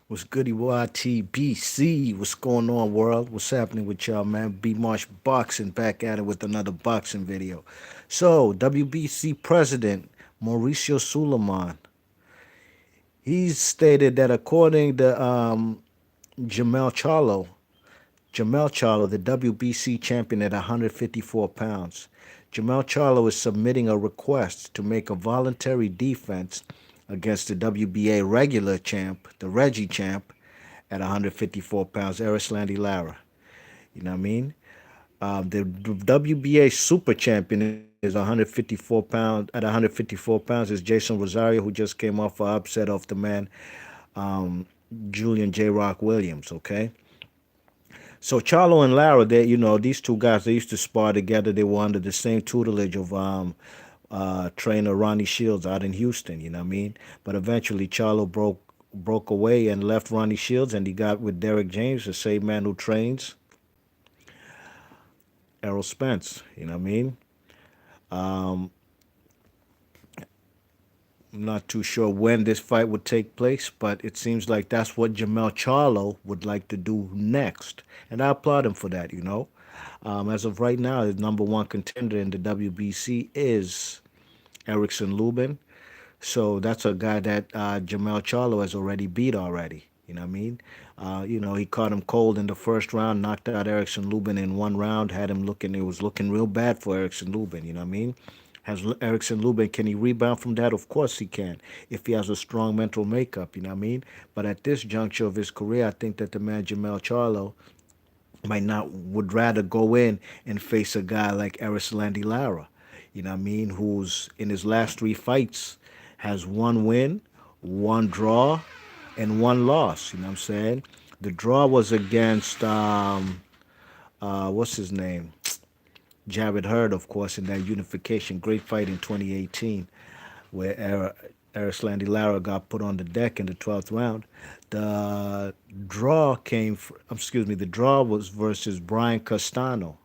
What's goody YTBC? What's going on, world? What's happening with y'all, man? B Marsh Boxing back at it with another boxing video. So, WBC president Mauricio Suleiman, he's stated that according to Jermell Charlo, Jermell Charlo, the WBC champion at 154 pounds, Jermell Charlo is submitting a request to make a voluntary defense against the WBA regular champ, the Reggie champ, at 154 pounds, Erislandy Lara. You know what I mean? The WBA super champion is 154 pounds. At 154 pounds is Jason Rosario, who just came off an upset off the man Julian J. Rock Williams. Okay, so Charlo and Lara, they these two guys, they used to spar together. They were under the same tutelage of trainer Ronnie Shields out in Houston. You know what I mean? But eventually Charlo broke away and left Ronnie Shields, and he got with Derek James, the same man who trains Errol Spence. You know what I mean? Um, I'm not too sure when this fight would take place, but it seems like that's what Jermell Charlo would like to do next, and I applaud him for that. As of right now, his number one contender in the WBC is Erickson Lubin. So that's a guy that Jermell Charlo has already beat already. You know what I mean? He caught him cold in the first round, knocked out Erickson Lubin in one round, had him looking, it was looking real bad for Erickson Lubin. You know what I mean? Has Erickson Lubin, can he rebound from that? Of course he can, if he has a strong mental makeup. You know what I mean? But at this juncture of his career, I think that the man Jermell Charlo might not would rather go in and face a guy like Erislandy Lara, you know what I mean, who's in his last three fights has one win, one draw, and one loss. You know what I'm saying? The draw was against what's his name? Jared Hurd, of course, in that unification great fight in 2018, where Erislandy Lara got put on the deck in the 12th round. The the draw was versus Brian Castano.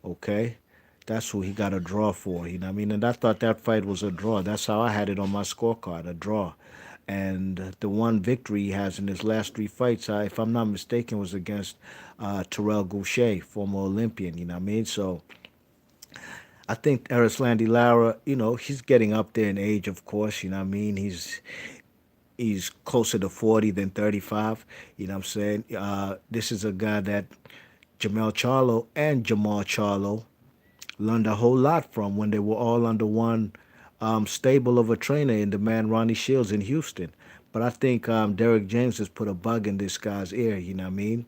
Okay, that's who he got a draw for. You know what I mean? And I thought that fight was a draw. That's how I had it on my scorecard, a draw. And the one victory he has in his last three fights, if I'm not mistaken, was against Terrell Goucher, former Olympian. You know what I mean? So I think Erislandy Lara, he's getting up there in age, of course. You know what I mean? He's closer to 40 than 35. You know what I'm saying? This is a guy that Jermell Charlo and Jamal Charlo learned a whole lot from when they were all under one stable of a trainer in the man Ronnie Shields in Houston. But I think Derek James has put a bug in this guy's ear. You know what I mean?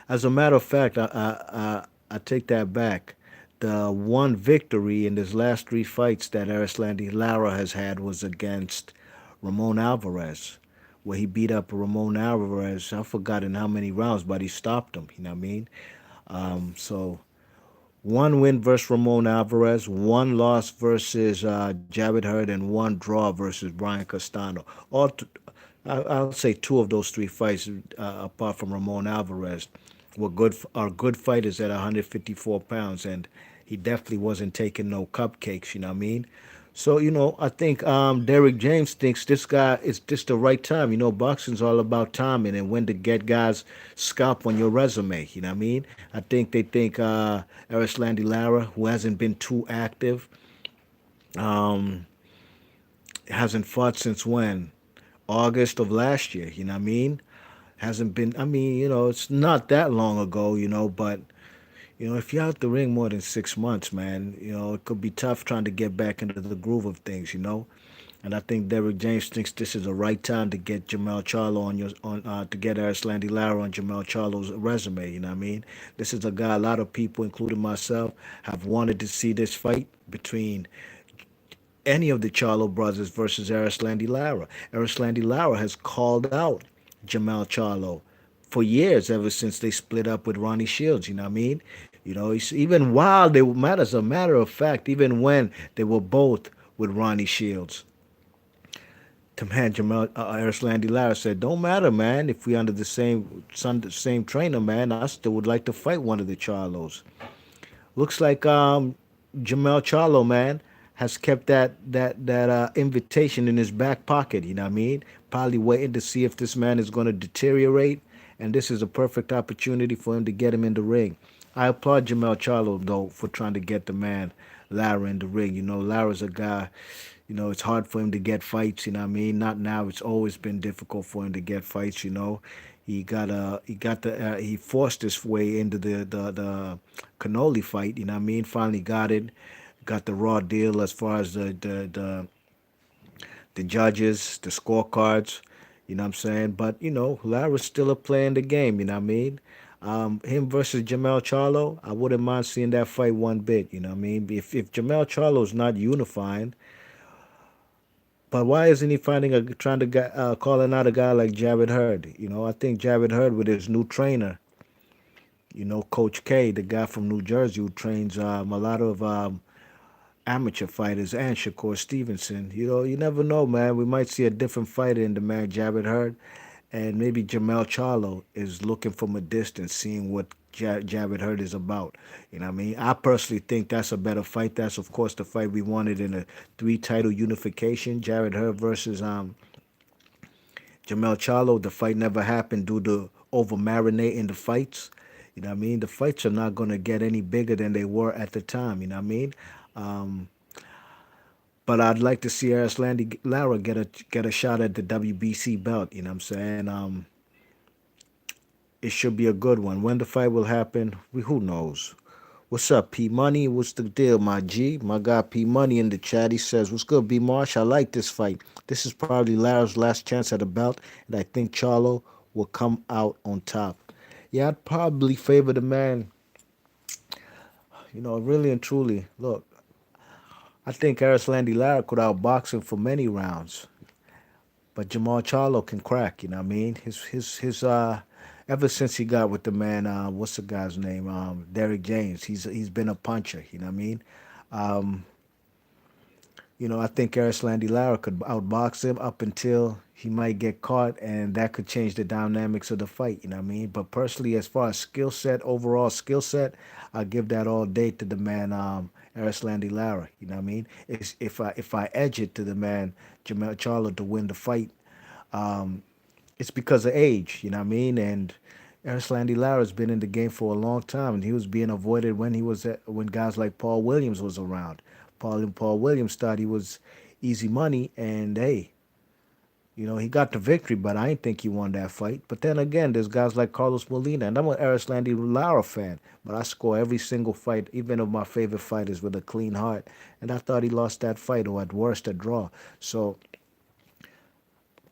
As a matter of fact, I take that back. The one victory in his last three fights that Erislandy Lara has had was against Ramon Alvarez, where he beat up Ramon Alvarez. I've forgotten how many rounds, but he stopped him. You know what I mean? So one win versus Ramon Alvarez, one loss versus Javid Hurd, and one draw versus Brian Castano. I'll say two of those three fights, apart from Ramon Alvarez, are good fighters at 154 pounds, and he definitely wasn't taking no cupcakes. You know what I mean? So I think Derek James thinks this guy is just the right time. Boxing's all about timing and when to get guys scalp on your resume. You know what I mean? I think they think Erislandy Lara, who hasn't been too active, um, hasn't fought since when? August of last year. You know what I mean? Hasn't been. I mean, it's not that long ago. But if you're out the ring more than 6 months, man, it could be tough trying to get back into the groove of things. And I think Derek James thinks this is the right time to get Jermell Charlo to get Erislandy Lara on Jermell Charlo's resume. You know what I mean? This is a guy a lot of people, including myself, have wanted to see this fight between any of the Charlo brothers versus Erislandy Lara. Erislandy Lara has called out Jermell Charlo for years, ever since they split up with Ronnie Shields. You know what I mean? Even while they were, as a matter of fact, even when they were both with Ronnie Shields, the man Jamal Erislandy Lara said, "Don't matter, man. If we under the same trainer, man, I still would like to fight one of the Charlos." Looks like Jamel Charlo, man, has kept that invitation in his back pocket. You know what I mean? probably waiting to see if this man is going to deteriorate, and this is a perfect opportunity for him to get him in the ring. I applaud Jermell Charlo though for trying to get the man Lara in the ring. You know, Lara's a guy. You know, it's hard for him to get fights. You know what I mean? Not now. It's always been difficult for him to get fights. You know, he forced his way into the Cannoli fight. You know what I mean? Finally got it. Got the raw deal as far as the judges, the scorecards, you know what I'm saying? But, you know, Lara's still a player in the game, you know what I mean? Him versus Jermell Charlo, I wouldn't mind seeing that fight one bit, you know what I mean? If Jermell Charlo's not unifying, but why isn't he finding trying to calling out a guy like Jared Hurd? You know, I think Jared Hurd with his new trainer, you know, Coach K, the guy from New Jersey who trains a lot of amateur fighters and Shakur Stevenson. You know, you never know, man. We might see a different fighter in the man Jared Hurd, and maybe Jermell Charlo is looking from a distance, seeing what Jared Hurd is about. You know what I mean? I personally think that's a better fight. That's of course the fight we wanted in a three-title unification. Jared Hurd versus Jermell Charlo. The fight never happened due to over marinating the fights. You know what I mean? The fights are not gonna get any bigger than they were at the time. You know what I mean? Um, but I'd like to see Erislandy Lara get a shot at the WBC belt. You know what I'm saying? It should be a good one. When the fight will happen, who knows? What's up, P Money? What's the deal, my G? My guy P Money in the chat. He says, "What's good, B Marsh? I like this fight. This is probably Lara's last chance at a belt, and I think Charlo will come out on top." Yeah, I'd probably favor the man. You know, really and truly. Look, I think Erislandy Lara could outbox him for many rounds. But Jamal Charlo can crack, you know what I mean? His ever since he got with the man, what's the guy's name? Derek James. He's been a puncher, you know what I mean? Um, you know, I think Erislandy Lara could outbox him up until he might get caught, and that could change the dynamics of the fight. You know what I mean? But personally, as far as skill set, overall skill set, I give that all day to the man, Erislandy Lara. You know what I mean? If I edge it to the man Jamel Charlo to win the fight, um, it's because of age. You know what I mean? And Erislandy Lara's been in the game for a long time, and he was being avoided when guys like Paul Williams was around. Paul Williams thought he was easy money, and hey, you know, he got the victory, but I didn't think he won that fight. But then again, there's guys like Carlos Molina, and I'm an Erislandy Lara fan, but I score every single fight, even of my favorite fighters, with a clean heart. And I thought he lost that fight, or at worst, a draw. So,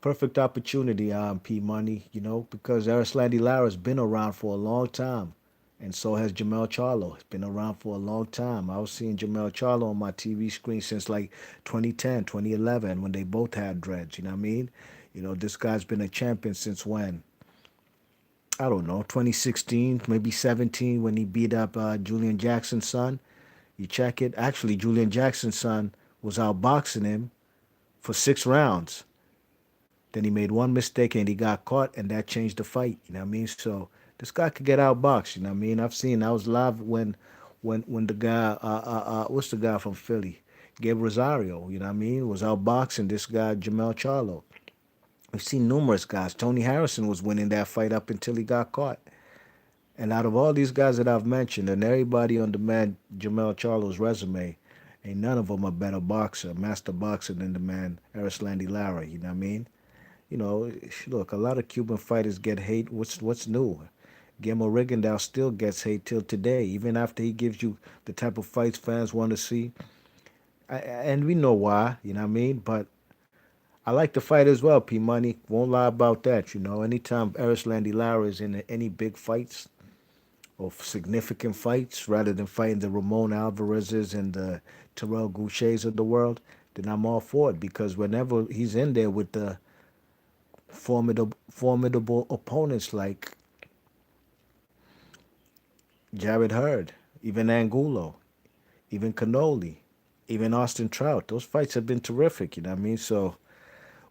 perfect opportunity, P Money, you know, because Erislandy Lara's been around for a long time. And so has Jermell Charlo. It's been around for a long time. I was seeing Jermell Charlo on my TV screen since like 2010, 2011, when they both had dreads. You know what I mean? You know, this guy's been a champion since when? I don't know, 2016, maybe 17, when he beat up Julian Jackson's son. You check it. Actually, Julian Jackson's son was outboxing him for 6 rounds. Then he made one mistake and he got caught, and that changed the fight. You know what I mean? So this guy could get outboxed. You know what I mean? I was live when the guy, what's the guy from Philly? Gabe Rosario, you know what I mean, was outboxing this guy, Jermell Charlo. We've seen numerous guys. Tony Harrison was winning that fight up until he got caught. And out of all these guys that I've mentioned, and everybody on the man Jermell Charlo's resume, ain't none of them a better boxer, master boxer than the man Erislandy Lara. You know what I mean? You know, look, a lot of Cuban fighters get hate. What's new? Guillermo Rigondeaux still gets hate till today, even after he gives you the type of fights fans want to see. And we know why, you know what I mean? But I like the fight as well, P Money. Won't lie about that, you know. Anytime Erislandy Lara is in any big fights or significant fights, rather than fighting the Ramon Alvarez's and the Terrell Gouchets of the world, then I'm all for it, because whenever he's in there with the formidable opponents like Jared Hurd, even Angulo, even Cannoli, even Austin Trout. Those fights have been terrific, you know what I mean? So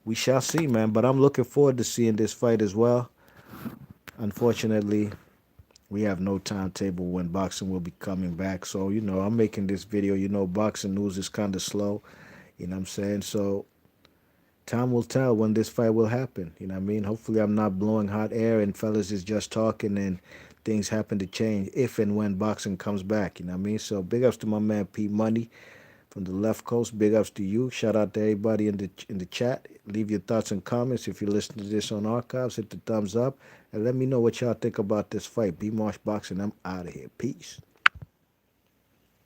we shall see, man. But I'm looking forward to seeing this fight as well. Unfortunately, we have no timetable when boxing will be coming back. So, you know, I'm making this video. You know, boxing news is kind of slow. You know what I'm saying? So time will tell when this fight will happen. You know what I mean? Hopefully, I'm not blowing hot air and fellas is just talking and things happen to change if and when boxing comes back. You know what I mean? So big ups to my man P Money from the left coast. Big ups to you. Shout out to everybody in the chat. Leave your thoughts and comments. If you listen to this on archives, hit the thumbs up and let me know what y'all think about this fight. B Marsh Boxing. I'm out of here. Peace.